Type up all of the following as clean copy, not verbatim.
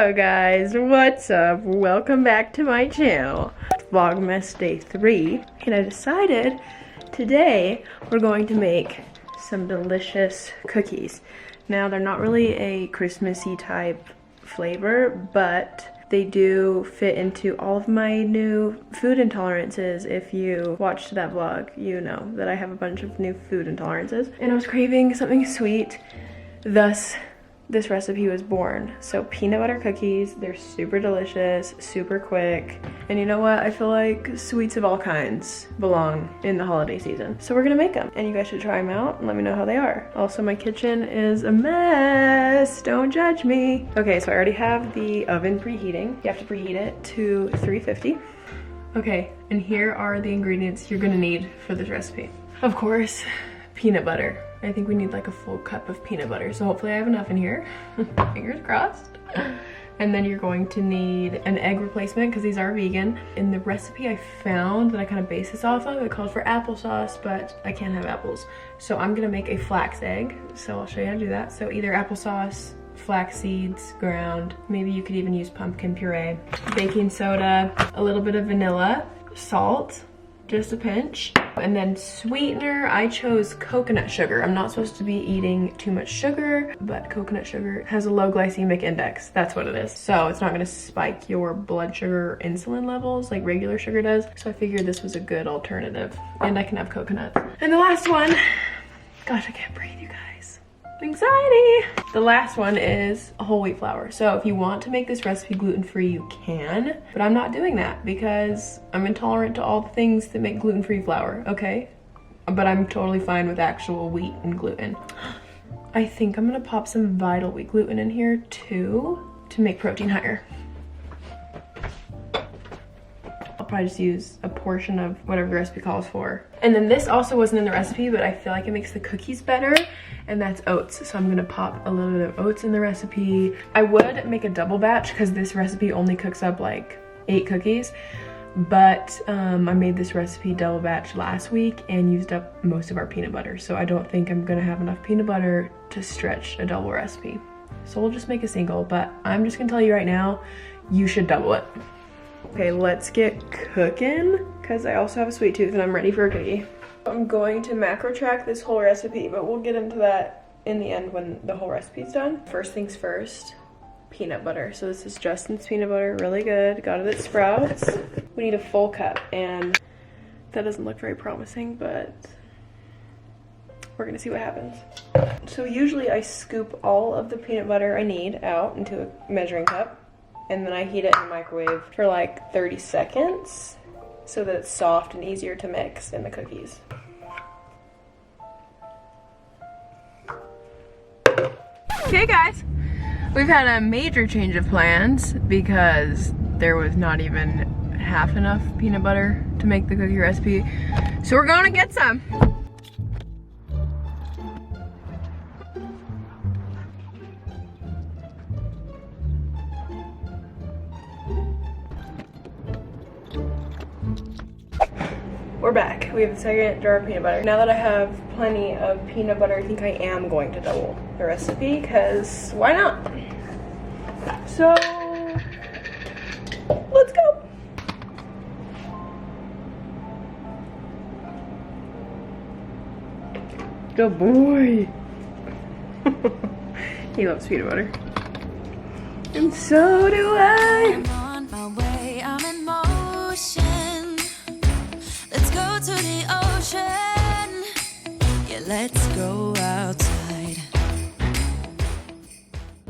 Yo guys, what's up? Welcome back to my channel. It's Vlogmas Day 3, and I decided today we're going to make some delicious cookies. Now they're not really a Christmassy type flavor, but they do fit into all of my new food intolerances. If you watched that vlog, you know that I have a bunch of new food intolerances, and I was craving something sweet, thus this recipe was born. So peanut butter cookies, they're super delicious, super quick, and you know what? I feel like sweets of all kinds belong in the holiday season. So we're gonna make them, and you guys should try them out and let me know how they are. Also, my kitchen is a mess, don't judge me. Okay, so I already have the oven preheating. You have to preheat it to 350. Okay, and here are the ingredients you're gonna need for this recipe. Of course, peanut butter. I think we need like a full cup of peanut butter, so hopefully I have enough in here. Fingers crossed. And then you're going to need an egg replacement because these are vegan. In the recipe I found that I kind of base this off of, it called for applesauce, but I can't have apples. So I'm gonna make a flax egg, so I'll show you how to do that. So either applesauce, flax seeds ground, maybe you could even use pumpkin puree, baking soda, a little bit of vanilla, salt, just a pinch, and then sweetener, I chose coconut sugar. I'm not supposed to be eating too much sugar, but coconut sugar has a low glycemic index. That's what it is. So it's not gonna spike your blood sugar or insulin levels like regular sugar does. So I figured this was a good alternative, and I can have coconut. And the last one, gosh, I can't breathe, you guys. Anxiety. The last one is whole wheat flour. So if you want to make this recipe gluten-free, you can, but I'm not doing that because I'm intolerant to all the things that make gluten-free flour, okay? But I'm totally fine with actual wheat and gluten. I think I'm gonna pop some Vital Wheat Gluten in here too to make protein higher. I'll probably just use a portion of whatever the recipe calls for. And then this also wasn't in the recipe, but I feel like it makes the cookies better, and that's oats. So I'm gonna pop a little bit of oats in the recipe. I would make a double batch because this recipe only cooks up like 8 cookies, but I made this recipe double batch last week and used up most of our peanut butter. So I don't think I'm gonna have enough peanut butter to stretch a double recipe. So we'll just make a single, but I'm just gonna tell you right now, you should double it. Okay, let's get cooking, because I also have a sweet tooth and I'm ready for a cookie. I'm going to macro track this whole recipe, but we'll get into that in the end when the whole recipe's done. First things first, peanut butter. So this is Justin's peanut butter, really good. Got it at Sprouts. We need a full cup, and that doesn't look very promising, but we're gonna see what happens. So usually I scoop all of the peanut butter I need out into a measuring cup, and then I heat it in the microwave for like 30 seconds so that it's soft and easier to mix in the cookies. Okay guys, we've had a major change of plans because there was not even half enough peanut butter to make the cookie recipe. So we're gonna get some. We're back. We have the second jar of peanut butter. Now that I have plenty of peanut butter, I think I am going to double the recipe, because why not? So, let's go. Good boy. He loves peanut butter. And so do I. I'm on my way, I'm in motion. Let's go to the ocean. Yeah, let's go outside.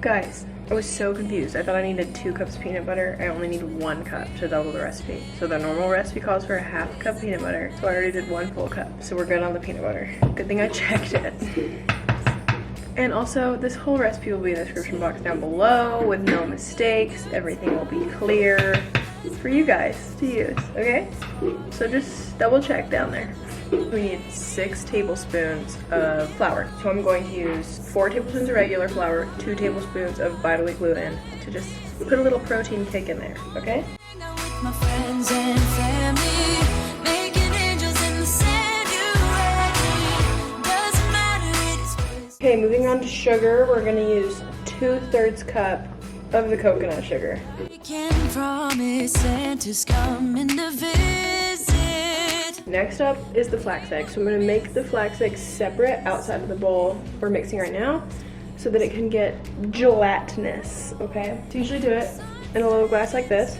Guys, I was so confused. I thought I needed 2 cups peanut butter. I only need 1 cup to double the recipe. So the normal recipe calls for a ½ cup peanut butter. So I already did 1 full cup. So we're good on the peanut butter. Good thing I checked it. And also, this whole recipe will be in the description box down below with no mistakes. Everything will be clear for you guys to use, okay? So just double check down there. We need 6 tablespoons of flour. So I'm going to use 4 tablespoons of regular flour, 2 tablespoons of Vital Wheat Gluten to just put a little protein kick in there, okay? My friends and family, making angels in the sand, doesn't matter, it is. Okay, moving on to sugar, we're gonna use 2/3 cup of the coconut sugar. We can promise Santa's coming to visit. Next up is the flax eggs. So I'm gonna make the flax eggs separate outside of the bowl we're mixing right now so that it can get gelatinous, okay? So usually do it in a little glass like this.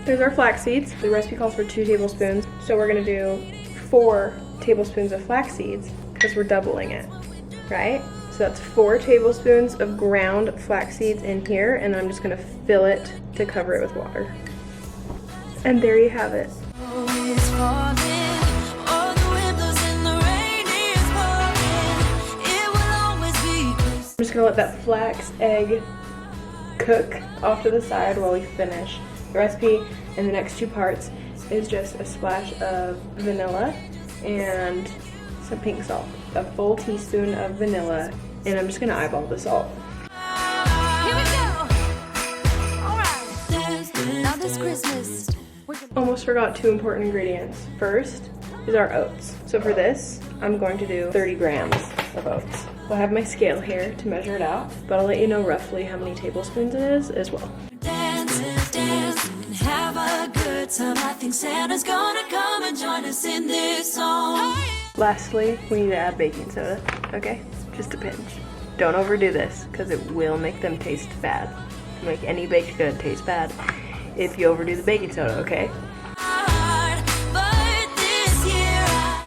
There's our flax seeds. The recipe calls for 2 tablespoons. So we're gonna do 4 tablespoons of flax seeds because we're doubling it, right? So that's 4 tablespoons of ground flax seeds in here, and I'm just gonna fill it to cover it with water. And there you have it. I'm just gonna let that flax egg cook off to the side while we finish. The recipe in the next 2 parts is just a splash of vanilla and some pink salt. A full teaspoon of vanilla, and I'm just gonna eyeball the salt. Here we go. All right. Now this Christmas. Almost forgot 2 important ingredients. First is our oats. So for this, I'm going to do 30 grams of oats. We'll have my scale here to measure it out, but I'll let you know roughly how many tablespoons it is as well. Dance and have a good time. I think Santa's gonna come and join us in this song. Lastly, we need to add baking soda, okay? Just a pinch. Don't overdo this, because it will make them taste bad. It'll make any baked good taste bad if you overdo the baking soda, okay?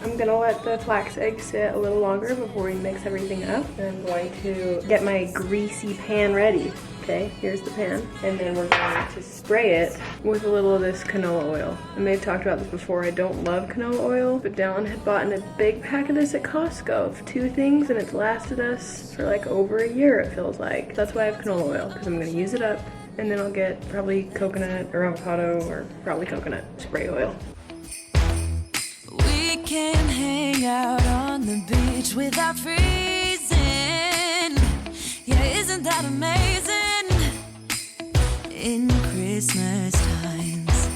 I'm gonna let the flax eggs sit a little longer before we mix everything up. I'm going to get my greasy pan ready. Okay, here's the pan. And then we're going to spray it with a little of this canola oil. I may have talked about this before. I don't love canola oil, but Dylan had bought in a big pack of this at Costco of 2 things, and it's lasted us for like over a year, it feels like. That's why I have canola oil, because I'm gonna use it up, and then I'll get probably coconut or avocado or probably coconut spray oil. We can hang out on the beach without freezing. Yeah, isn't that amazing? In Christmas times,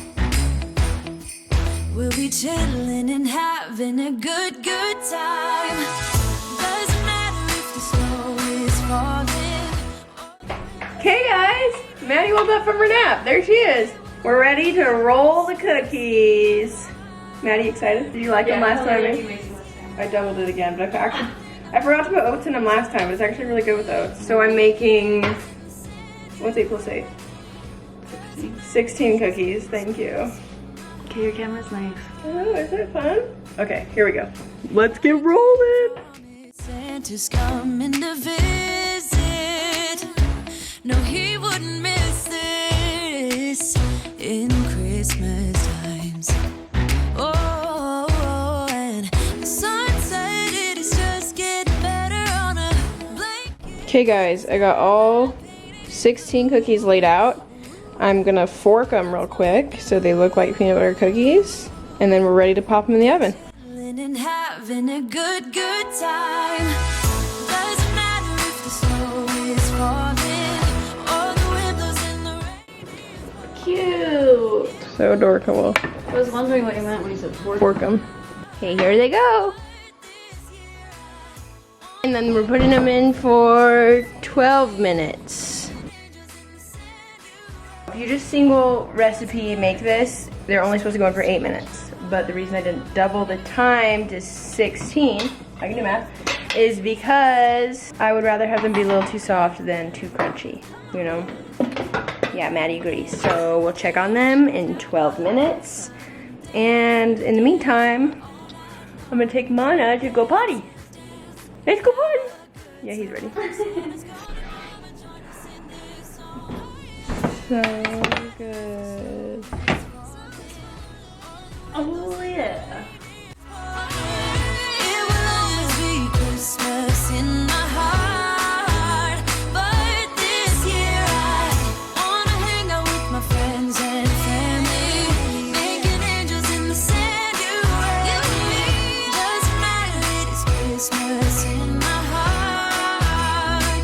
we'll be chilling and having a good time. Doesn't matter if the snow is falling. Okay guys, Maddie woke up from her nap. There she is. We're ready to roll the cookies. Maddie, excited? Did you like them last time? I doubled it again, but I forgot to put oats in them last time, but it's actually really good with oats. So I'm making, what's 8 plus 8? 16 cookies, thank you. Okay, your camera's nice. Oh, is it fun? Okay, here we go. Let's get rolling. Santa's coming to visit. No, he wouldn't miss this in Christmas times. Oh, and the sun said it is just getting better on a blanket. Okay guys, I got all 16 cookies laid out. I'm gonna fork them real quick so they look like peanut butter cookies, and then we're ready to pop them in the oven. And having a good time. Doesn't matter if the snow is falling or the wind blows in the rain. Cute. So adorable. I was wondering what you meant when you said Fork them. Okay, here they go. And then we're putting them in for 12 minutes. If you just single recipe make this, they're only supposed to go in for 8 minutes. But the reason I didn't double the time to 16, I can do math, is because I would rather have them be a little too soft than too crunchy, you know? Yeah, Maddie agrees. So we'll check on them in 12 minutes. And in the meantime, I'm gonna take Mana to go potty. Let's go potty. Yeah, he's ready. So good. Oh yeah. It will always be Christmas in my heart. But this year I wanna hang out with my friends and family, making angels in the sand. You and me. Doesn't matter, it is Christmas in my heart.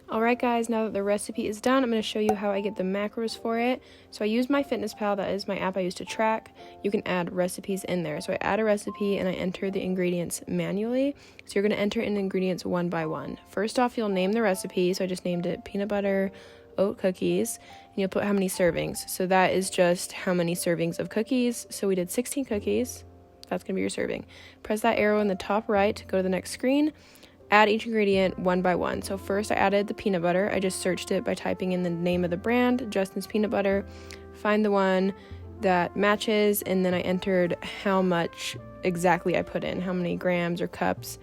All right. Alright guys, now that the recipe is done, I'm going to show you how I get the macros for it. So I use MyFitnessPal, that is my app I use to track. You can add recipes in there. So I add a recipe and I enter the ingredients manually. So you're going to enter in the ingredients one by one. First off, you'll name the recipe. So I just named it peanut butter oat cookies, and you'll put how many servings. So that is just how many servings of cookies. So we did 16 cookies. That's going to be your serving. Press that arrow in the top right, go to the next screen. Add each ingredient one by one. So first I added the peanut butter. I just searched it by typing in the name of the brand, Justin's Peanut Butter, find the one that matches, and then I entered how much exactly I put in, how many grams or cups.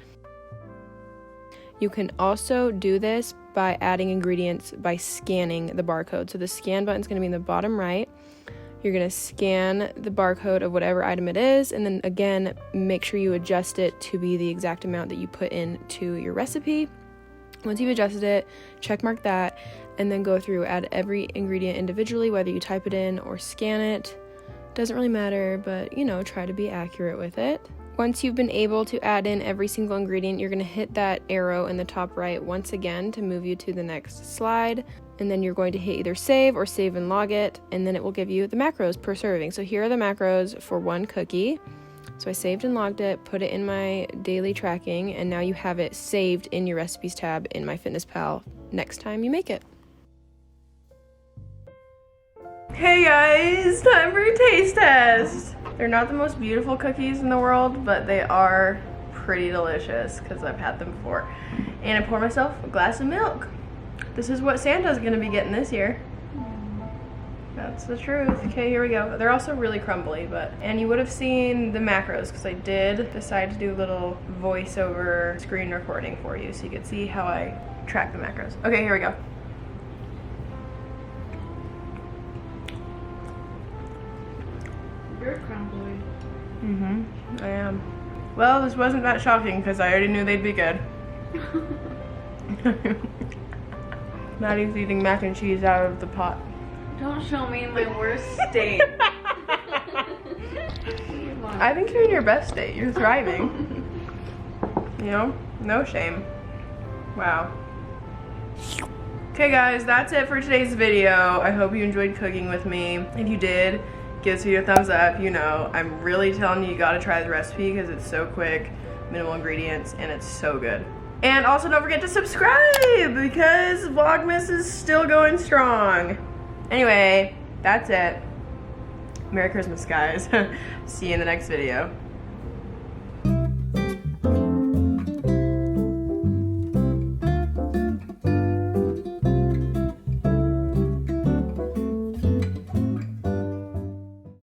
You can also do this by adding ingredients by scanning the barcode. So the scan button is going to be in the bottom right. You're going to scan the barcode of whatever item it is, and then again, make sure you adjust it to be the exact amount that you put into your recipe. Once you've adjusted it, check mark that, and then go through, add every ingredient individually, whether you type it in or scan it. Doesn't really matter, but you know, try to be accurate with it. Once you've been able to add in every single ingredient, you're going to hit that arrow in the top right once again to move you to the next slide. And then you're going to hit either save or save and log it, and then it will give you the macros per serving. So here are the macros for one cookie. So I saved and logged it, put it in my daily tracking, and now you have it saved in your recipes tab in MyFitnessPal next time you make it. Hey guys, time for a taste test. They're not the most beautiful cookies in the world, but they are pretty delicious because I've had them before. And I pour myself a glass of milk. This is what Santa's gonna be getting this year. That's the truth. Okay, here we go. They're also really crumbly, and you would have seen the macros because I did decide to do a little voiceover screen recording for you so you could see how I track the macros. Okay, here we go. You're crumbly. I am. Well, this wasn't that shocking because I already knew they'd be good. Maddie's eating mac and cheese out of the pot. Don't show me in my worst state. I think you're in your best state. You're thriving. You know? No shame. Wow. Okay guys, that's it for today's video. I hope you enjoyed cooking with me. If you did, give this video a thumbs up. You know, I'm really telling you, you gotta try the recipe because it's so quick, minimal ingredients, and it's so good. And also don't forget to subscribe because Vlogmas is still going strong. Anyway, that's it. Merry Christmas, guys. See you in the next video.